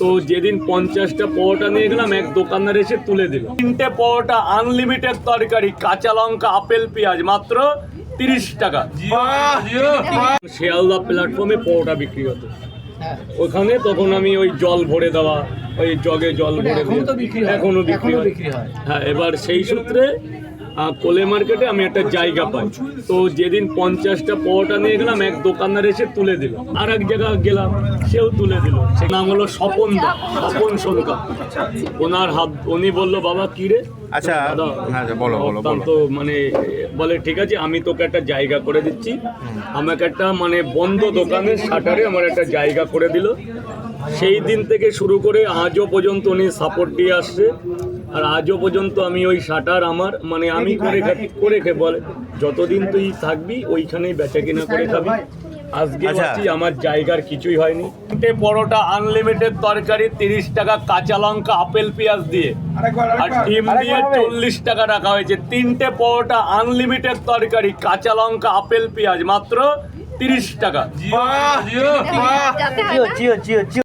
তো যেদিন 50টা পরোটা নিয়ে গেলাম, এক দোকানদার এসে তুলে দিল 3টে পরোটা, আনলিমিটেড তরকারি, কাঁচা লঙ্কা, আপেল, পেঁয়াজ, মাত্র 30 টাকা। শিয়ালদা প্ল্যাটফর্মে পরোটা বিক্রি হতো ওখানে, তখন আমি ওই জল ভরে দেওয়া, ওই জগে জল ভরে এখনো বিক্রি হয়। হ্যাঁ, এবার সেই সূত্রে কোলে মার্কেটে আমি একটা জায়গা পাই। তো যেদিন 50টা পরোটা নিয়ে গেলাম, এক দোকানদার এসে তুলে দিল। আর এক জায়গায় গেলাম, সেও তুলে দিল। সে নাম হলো স্বপন সরকার। ওনার হাত, উনি বললো, বাবা কি রে, আচ্ছা অত্যন্ত মানে বলে, ঠিক আছে আমি তোকে একটা জায়গা করে দিচ্ছি। আমাকে একটা মানে বন্ধ দোকানের শাটারে আমার একটা জায়গা করে দিল। সেই দিন থেকে শুরু করে আজও পর্যন্ত উনি সাপোর্ট দিয়ে আসছে। আর আজও পর্যন্ত আমি ওই শাটার আমার মানে আমি করে বলে, যতদিন তুই থাকবি ওইখানেই বেচা কিনা করে খাবি। আজকে আছি, আমার জায়গার কিছুই হয়নি। 3টে পরোটা, আনলিমিটেড তরকারি, 30 টাকা, কাঁচা লঙ্কা, আপেল, পেঁয়াজ দিয়ে, আর ডিম দিয়ে 40 টাকা রাখা হয়েছে। 3টে পরোটা, আনলিমিটেড তরকারি, কাঁচা লঙ্কা, আপেল, পেঁয়াজ, মাত্র 30 টাকা।